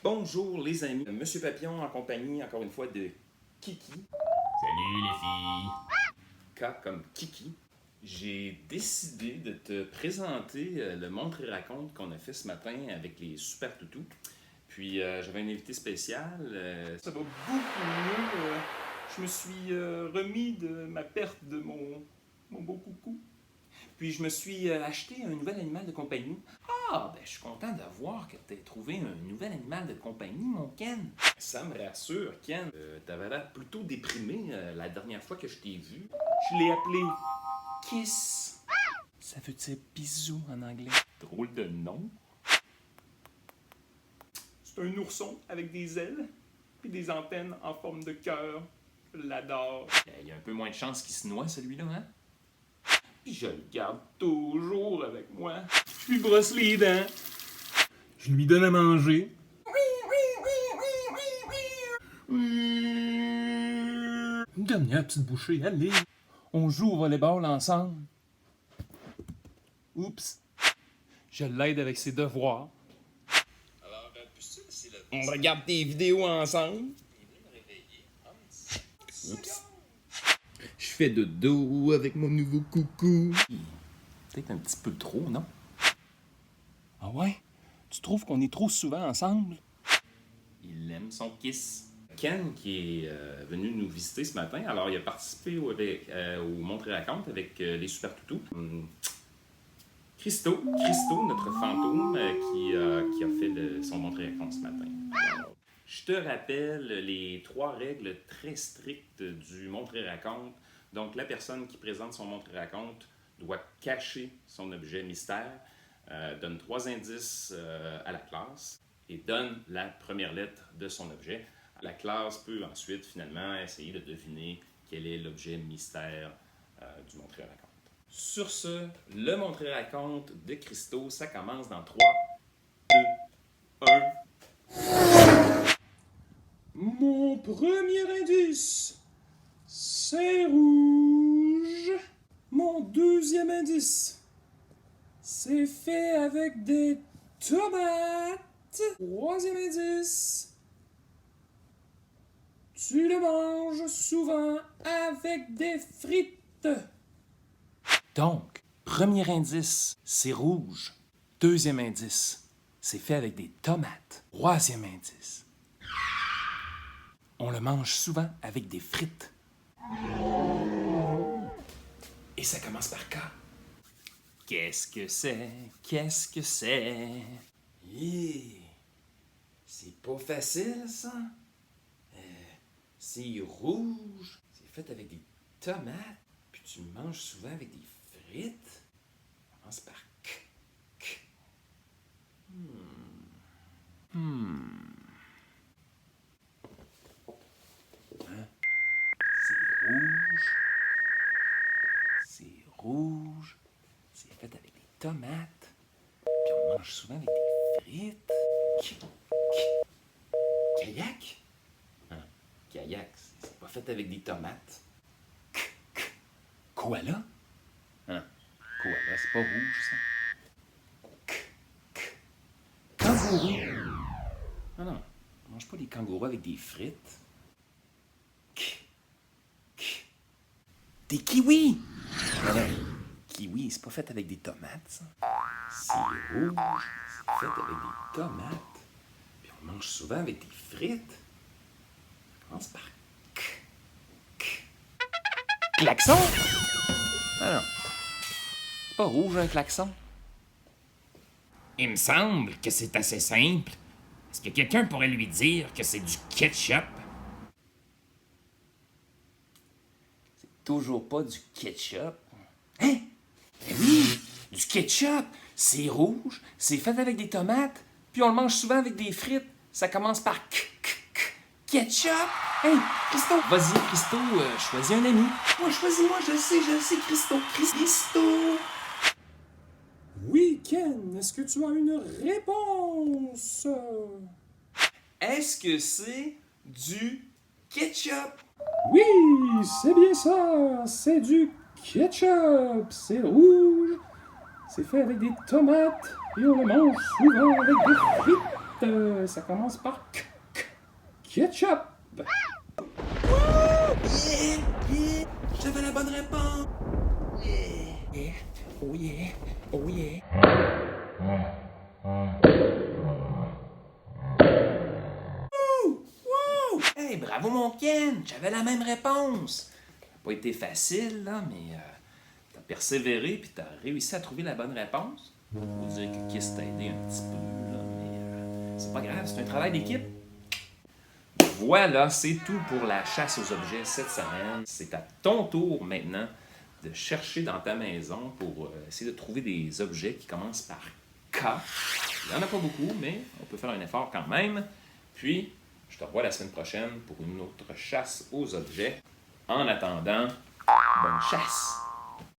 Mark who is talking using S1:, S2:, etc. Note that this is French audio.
S1: Bonjour les amis, Monsieur Papillon en compagnie encore une fois de Kiki.
S2: Salut les filles!
S1: K comme Kiki. J'ai décidé de te présenter le Montre et Raconte qu'on a fait ce matin avec les super toutous. Puis j'avais un invité spécial. Ça va beaucoup mieux. Je me suis remis de ma perte de mon beau coucou. Puis je me suis acheté un nouvel animal de compagnie. Ah, ben je suis content de voir que tu as trouvé un nouvel animal de compagnie, mon Ken. Ça me rassure, Ken. T'avais l'air plutôt déprimé la dernière fois que je t'ai vu. Je l'ai appelé Kiss. Ça veut dire bisou en anglais. Drôle de nom. C'est un ourson avec des ailes et des antennes en forme de cœur. Je l'adore. Il y a un peu moins de chance qu'il se noie, celui-là, hein? Puis je le garde toujours avec moi. Je lui brosse les dents. Je lui donne à manger. Une dernière petite bouchée, allez. On joue au volleyball ensemble. Oups. Je l'aide avec ses devoirs. Alors, on regarde tes vidéos ensemble. Oups. Je fais de dos avec mon nouveau coucou. Peut-être un petit peu trop, non? Ah ouais? Tu trouves qu'on est trop souvent ensemble? Il aime son kiss. Ken, qui est venu nous visiter ce matin, alors il a participé au Montre et Raconte avec les super toutous. Christo, notre fantôme, qui a fait son Montre et Raconte ce matin. Alors, je te rappelle les 3 règles très strictes du Montre et Raconte. Donc, la personne qui présente son Montre et Raconte doit cacher son objet mystère, donne 3 indices à la classe et donne la première lettre de son objet. La classe peut ensuite, finalement, essayer de deviner quel est l'objet mystère du Montre et Raconte. Sur ce, le Montre et Raconte de Christo, ça commence dans 3, 2, 1. Mon premier indice, c'est rouge. Mon deuxième indice, c'est fait avec des tomates. Troisième indice, tu le manges souvent avec des frites. Donc, premier indice, c'est rouge. Deuxième indice, c'est fait avec des tomates. Troisième indice, on le mange souvent avec des frites. Et ça commence par K. Qu'est-ce que c'est? Qu'est-ce que c'est? C'est pas facile, ça. C'est rouge. C'est fait avec des tomates. Puis tu le manges souvent avec des frites. Ça commence par K. K. Hein? C'est rouge. C'est rouge. C'est fait avec des tomates. Puis on mange souvent avec des frites. Kayak? Hein? Kayak, c'est pas fait avec des tomates. Koala? Hein? Koala, c'est pas rouge, ça. Kangourou? Ah non, on mange pas des kangourous avec des frites. Des kiwis! Alors, kiwi, c'est pas fait avec des tomates, ça. C'est rouge, c'est fait avec des tomates. Puis on mange souvent avec des frites. Ça commence par klaxon? Ah non. C'est pas rouge, un klaxon.
S2: Il me semble que c'est assez simple. Est-ce que quelqu'un pourrait lui dire que c'est du ketchup?
S1: C'est toujours pas du ketchup. Hein? Eh oui, du ketchup. C'est rouge, c'est fait avec des tomates, puis on le mange souvent avec des frites. Ça commence par ketchup. Hey, Christo, vas-y, Christo, choisis un ami. Moi, choisis-moi, je le sais, Christo. Christo. Oui, Ken, est-ce que tu as une réponse? Est-ce que c'est du ketchup? Oui, c'est bien ça, c'est du ketchup. C'est rouge, c'est fait avec des tomates et on le mange souvent avec des frites. ça commence par ketchup.
S3: Yeah! Yeah! J'avais la bonne réponse! Yeah! Yeah! Oh yeah! Oh yeah! Wouh! Hey, bravo mon Ken! J'avais la même réponse! Ça n'a pas été facile, là, mais t'as persévéré puis t'as réussi à trouver la bonne réponse. Faut dire que Kiss t'a aidé un petit peu, là, mais c'est pas grave, c'est un travail d'équipe.
S1: Voilà, c'est tout pour la chasse aux objets cette semaine. C'est à ton tour maintenant de chercher dans ta maison pour essayer de trouver des objets qui commencent par K. Il n'y en a pas beaucoup, mais on peut faire un effort quand même. Puis, je te revois la semaine prochaine pour une autre chasse aux objets. En attendant, bonne chasse!